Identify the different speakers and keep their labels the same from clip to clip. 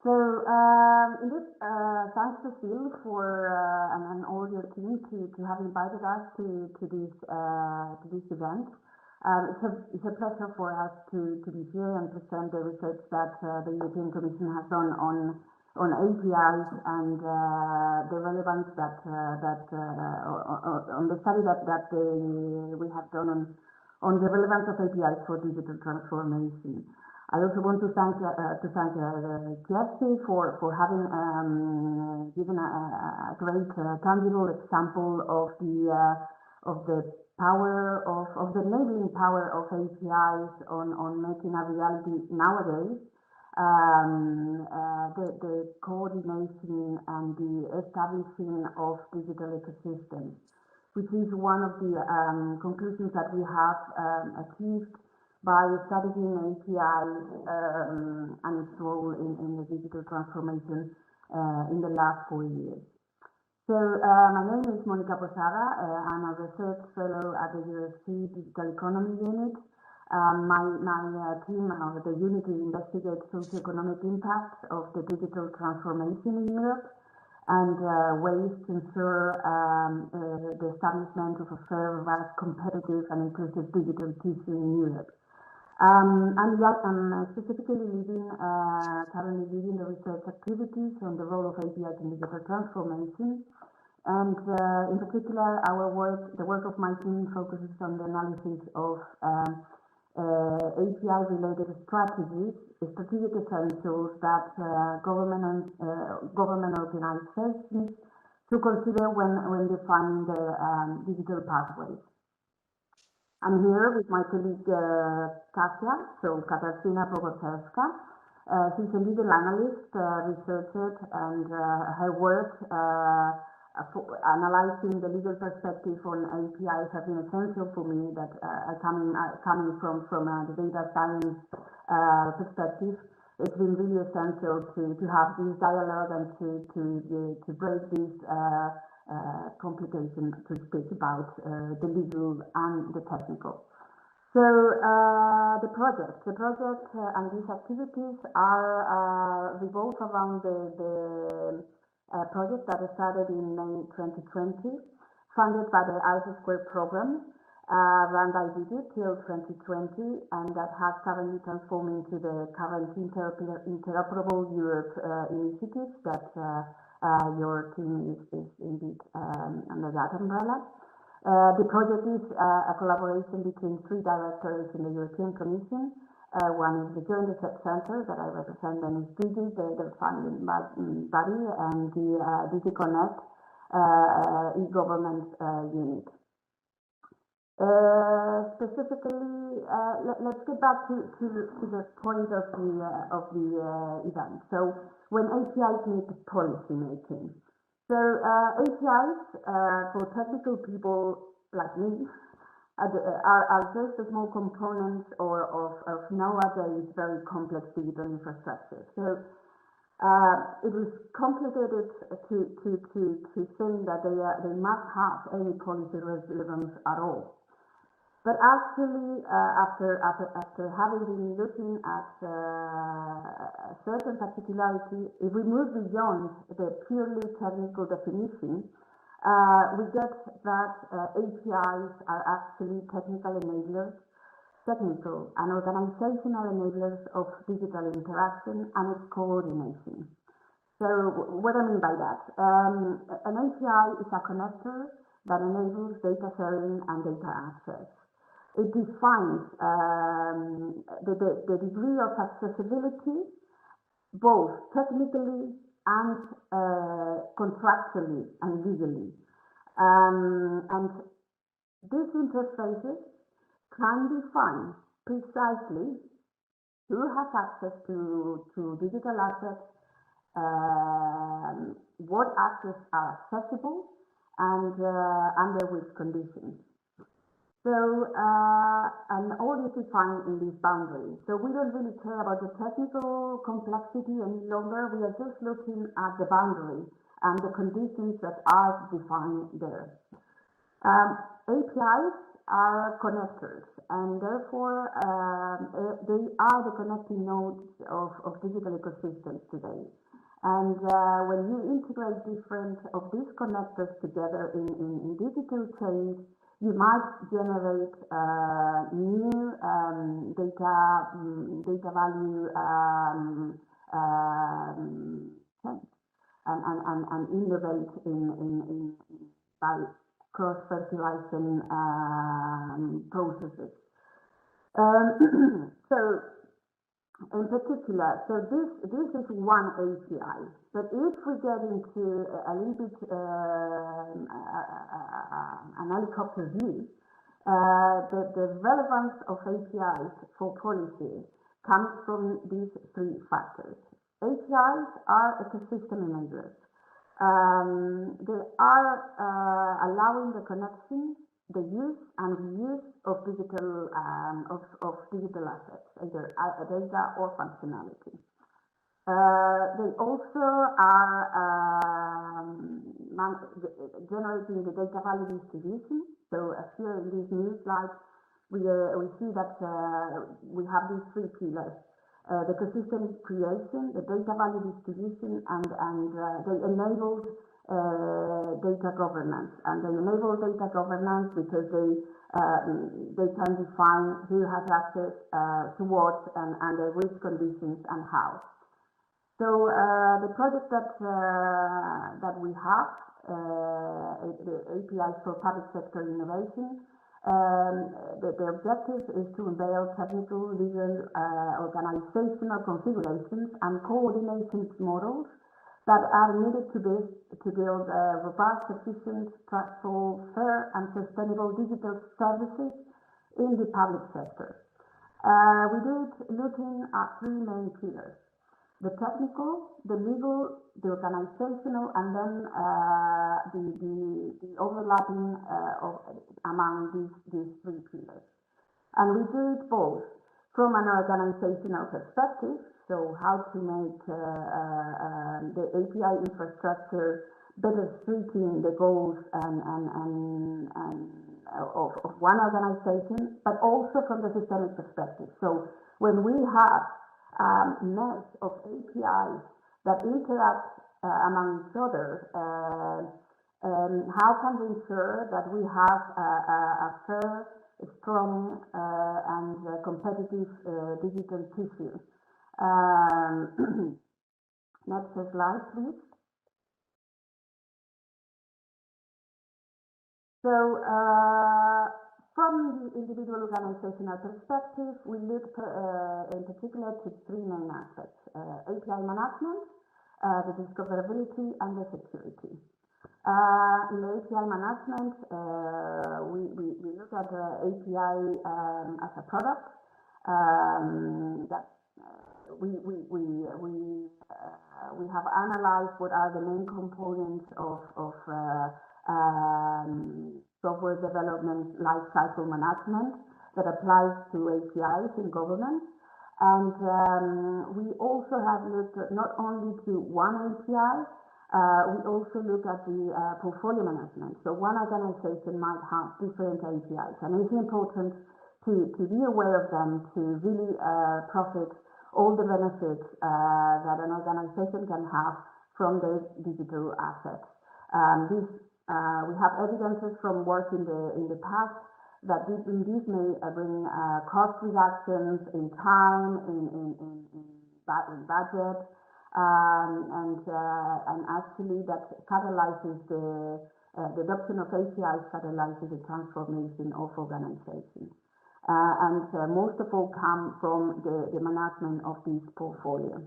Speaker 1: So in this, thanks to Phil for and all your team to have invited us to this event. It's a pleasure for us to be here and present the research that the European Commission has done on APIs and the relevance that on the study that we have done on the relevance of APIs for digital transformation. I also want to thank Jesse for having given a great tangible example of the power of the enabling power of APIs on making a reality nowadays. The coordination and the establishing of digital ecosystems, which is one of the conclusions that we have achieved by studying APIs and its role in the digital transformation in the last 4 years. So my name is Posada. I'm a research fellow at the USC Digital Economy Unit. My team, the unit, investigates socioeconomic impacts of the digital transformation in Europe and ways to ensure the establishment of a fair, vast, competitive and inclusive digital tissue in Europe. I'm specifically currently leading the research activities on the role of APIs in digital transformation. And in particular, the work of my team focuses on the analysis of API-related strategic essentials that government organizations to consider when defining their digital pathways. I'm here with my colleague Katarzyna Pogorzelska. She's a legal analyst, researcher, and her work analyzing the legal perspective on APIs has been essential for me. That coming from the data science perspective, it's been really essential to have this dialogue and to break this complication, to speak about the legal and the technical. So the project and these activities are revolve around the project that started in May 2020, funded by the I2 program, run by DIGIT till 2020, and that has currently transformed into the current Interoperable Europe initiative that your team is indeed under that umbrella. The project is a collaboration between 3 directors in the European Commission. One is the JoinUp Center that I represent, and is DIGIT, the funding body, and the DG Connect e-government unit. Specifically, let's get back to the point of the event. So when APIs meet policy making. So APIs for technical people like me are just a small component of nowadays very complex digital infrastructure. So it was complicated to think that they must have any policy relevance at all. But actually, after having been looking at a certain particularity, if we move beyond the purely technical definition, we get that APIs are actually technical enablers, technical and organizational enablers of digital interaction and its coordination. So what I mean by that? An API is a connector that enables data sharing and data access. It defines the degree of accessibility, both technically and contractually and legally. And these interfaces can define precisely who has access to digital assets, what assets are accessible, and under which conditions. So, and all is defined in this boundary. So we don't really care about the technical complexity any longer. We are just looking at the boundary and the conditions that are defined there. APIs are connectors, and therefore they are the connecting nodes of digital ecosystems today. And when you integrate different of these connectors together in digital chains, you might generate new data value chains and innovate in by cross-fertilizing processes. So in particular, so this is one API. But if we get into a little bit an helicopter view, the relevance of APIs for policy comes from these three factors. APIs are ecosystem enablers. They are allowing the connection, the use and reuse of digital assets, either data or functionality. They also are generating the data value distribution. So here in this new slide, we see that we have these three pillars. The ecosystem creation, the data value distribution, and they enable data governance. And they enable data governance because they can define who has access to what and under which conditions and how. So the project that we have, the APIs for Public Sector Innovation, the objective is to unveil technical, legal, organizational configurations and coordination models that are needed to build robust, efficient, trustful, fair and sustainable digital services in the public sector. We do it looking at three main pillars: the technical, the legal, the organizational, and then the overlapping among these three pillars. And we do it both from an organizational perspective, so how to make the API infrastructure better suiting the goals of one organization, but also from the systemic perspective. So when we have mesh of APIs that interact among each other, how can we ensure that we have a fair, strong, and competitive digital tissue? Next slide, please. So, from the individual organizational perspective, we looked in particular to three main aspects: API management, the discoverability, and the security. In the API management, we look at the API as a product that we have analyzed what are the main components of software development lifecycle management that applies to APIs in government. And we also have looked at not only to one API, we also look at the portfolio management. So one organization might have different APIs, and it's important to be aware of them to really profit all the benefits that an organization can have from their digital assets. We have evidences from work in the past that this may bring cost reductions in time, in budget, and actually that catalyzes the adoption of APIs, catalyzes the transformation of organizations. Most of all come from the management of this portfolio.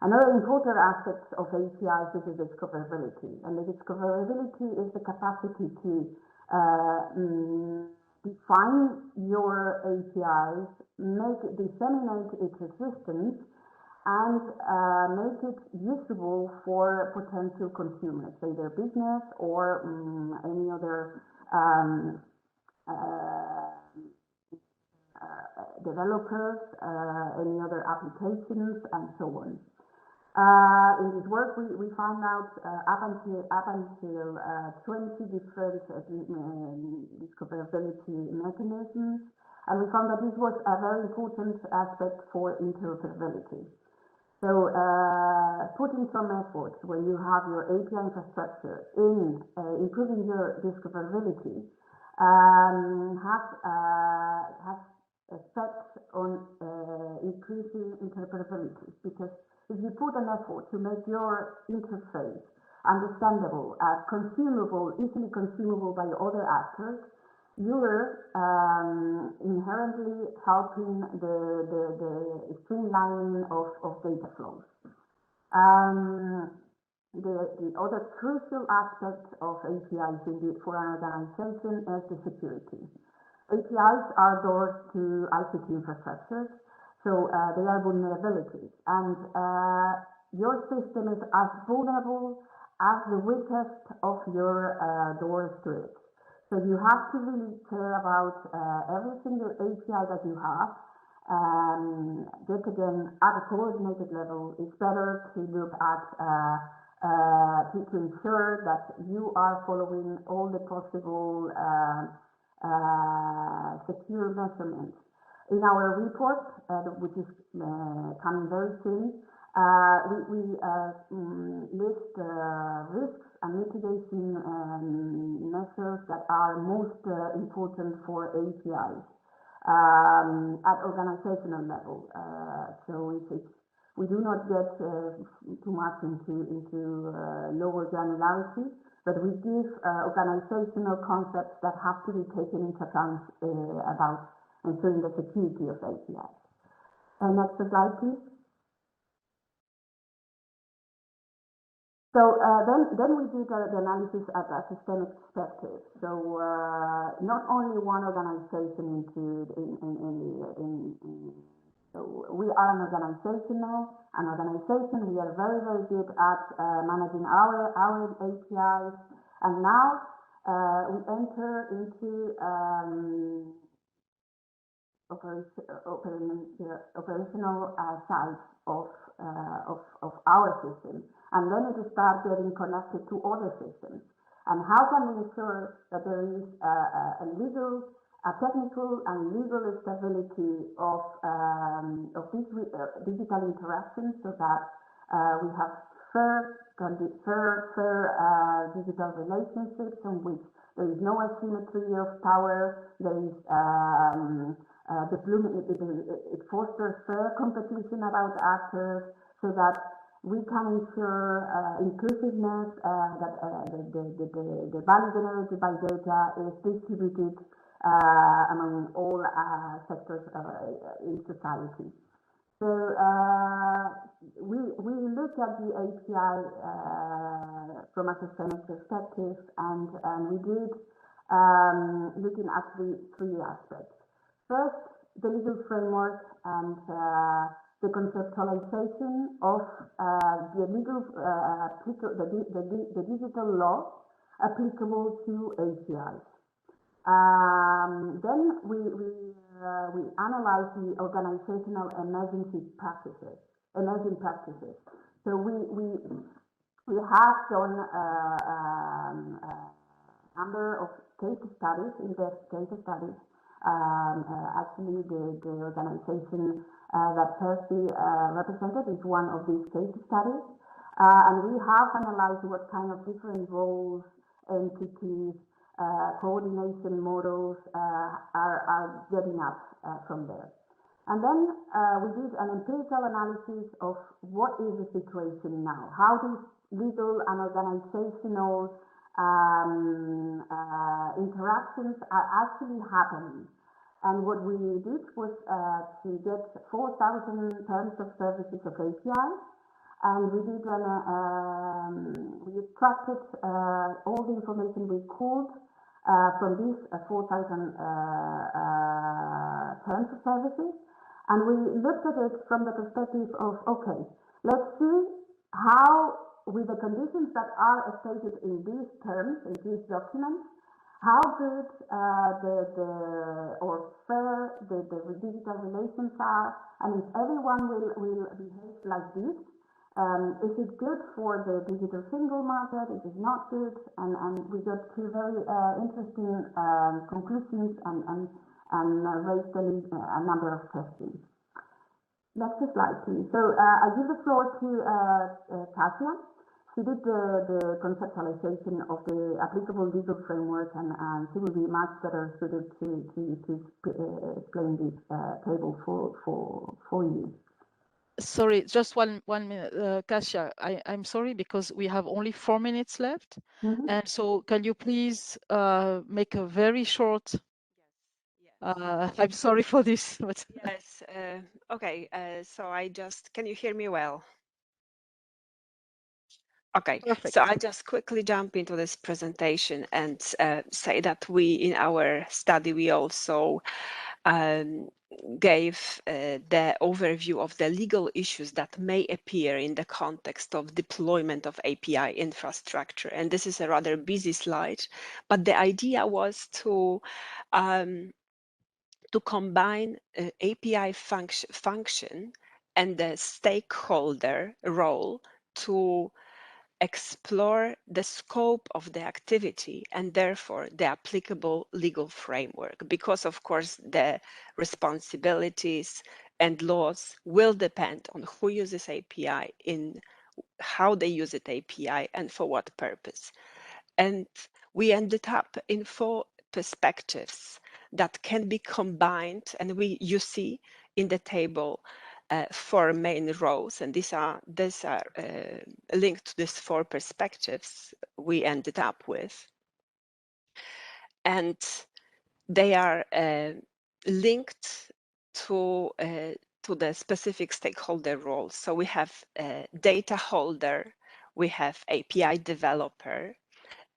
Speaker 1: Another important aspect of APIs is the discoverability, and the discoverability is the capacity to define your APIs, disseminate its existence, and make it usable for potential consumers, either business or any other developers, any other applications, and so on. In this work, we found out up until 20 different discoverability mechanisms, and we found that this was a very important aspect for interoperability. So putting some effort when you have your API infrastructure in improving your discoverability has effects on increasing interoperability, because if you put an effort to make your interface understandable, consumable, easily consumable by other actors, you're inherently helping the streamlining of data flows. The other crucial aspect of APIs indeed for an organization is the security. APIs are doors to ICT infrastructures, so they are vulnerabilities, and your system is as vulnerable as the weakest of your doors to it. So you have to really care about every single API that you have. Just again, at a coordinated level, it's better to look at to ensure that you are following all the possible secure measurements. In our report, which is coming very soon, we list risks and mitigation measures that are most important for APIs at organizational level. So we do not get too much into lower granularity, but we give organizational concepts that have to be taken into account about ensuring the security of APIs. Next slide, please. So then we did the analysis at a systemic perspective. So not only one organization so we are an organization now. An organization, we are very, very good at managing our APIs, and now we enter into operational side of our system, and then it will start getting connected to other systems. And how can we ensure that there is a technical and legal stability of these digital interactions, so that we have fair digital relationships in which there is no asymmetry of power, there is it fosters fair competition about actors, so that we can ensure inclusiveness, that the value generated by data is distributed among all sectors in society. So we look at the API from a systemic perspective, and we did looking at three aspects. First, the legal framework and the conceptualization of the digital law applicable to APIs. Then we analyze the organizational emerging practices. So we have done a number of case studies, actually the organization that Percy represented is one of these case studies, and we have analyzed what kind of different roles, entities, coordination models are getting up from there. And then we did an empirical analysis of what is the situation now, how these legal and organizational interactions are actually happening. And what we did was to get 4,000 terms of services of APIs, and we did we extracted all the information we could from these 4,000 terms of services, and we looked at it from the perspective of, okay, let's see how, with the conditions that are stated in these terms, in these documents, how good or fair the digital relations are, and if everyone will behave like this, Is it good for the digital single market? Is it not good? And we got two very interesting conclusions and raised a number of questions. Next slide, please. So I give the floor to Kasia. She did the conceptualization of the applicable legal framework, and she will be much better suited to explain this table for you.
Speaker 2: Sorry, just one minute, Kasia. I'm sorry because we have only 4 minutes left, and so can you please make a very short. I'm sorry for this. But
Speaker 3: yes. Okay. So can you hear me well? Okay.
Speaker 2: Perfect.
Speaker 3: So I just quickly jump into this presentation and say that in our study, we also gave the overview of the legal issues that may appear in the context of deployment of API infrastructure. And this is a rather busy slide, but the idea was to combine API function and the stakeholder role to explore the scope of the activity and therefore the applicable legal framework, because of course the responsibilities and laws will depend on who uses API, in how they use it API, and for what purpose. And we ended up in 4 perspectives that can be combined, and you see in the table 4 main rows, and these are linked to these 4 perspectives we ended up with, and they are linked to the specific stakeholder roles. So we have data holder, we have API developer,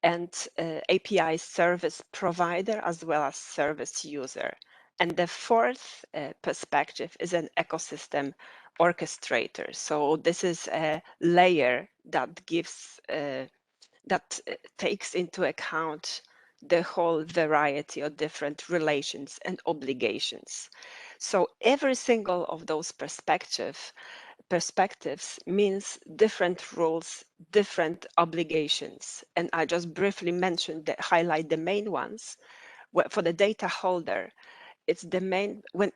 Speaker 3: and API service provider, as well as service user. And the 4th perspective is an ecosystem orchestrator. So this is a layer that gives that takes into account the whole variety of different relations and obligations. So every single of those perspectives means different rules, different obligations. And I just briefly highlight the main ones. For the data holder, it's the main, when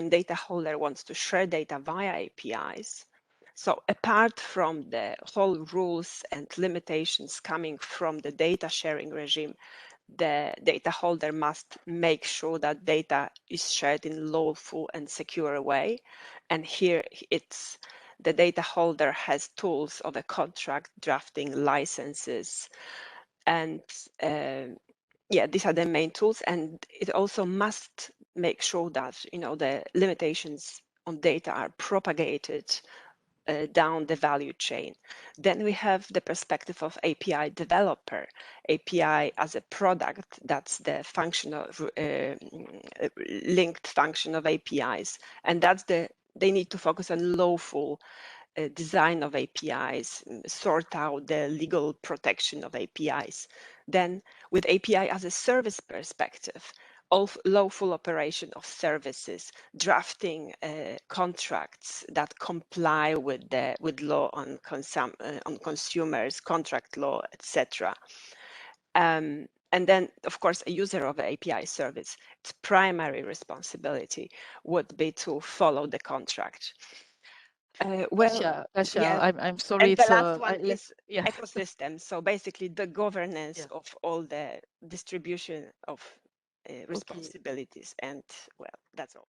Speaker 3: data holder wants to share data via APIs. So apart from the whole rules and limitations coming from the data sharing regime, the data holder must make sure that data is shared in lawful and secure way. And here the data holder has tools of a contract drafting, licenses, and these are the main tools. And it also must make sure that the limitations on data are propagated down the value chain. Then we have the perspective of API developer. API as a product, that's the linked function of APIs, and they need to focus on lawful design of APIs, sort out the legal protection of APIs. Then with API as a service perspective, lawful operation of services, drafting contracts that comply with law on consumers, contract law, etc. And then, of course, a user of an API service, its primary responsibility would be to follow the contract.
Speaker 2: Kasia,
Speaker 3: Yes.
Speaker 2: I'm sorry.
Speaker 3: And the last one is
Speaker 2: yeah.
Speaker 3: ecosystem. So basically the governance of all the distribution of responsibilities. And well, that's all.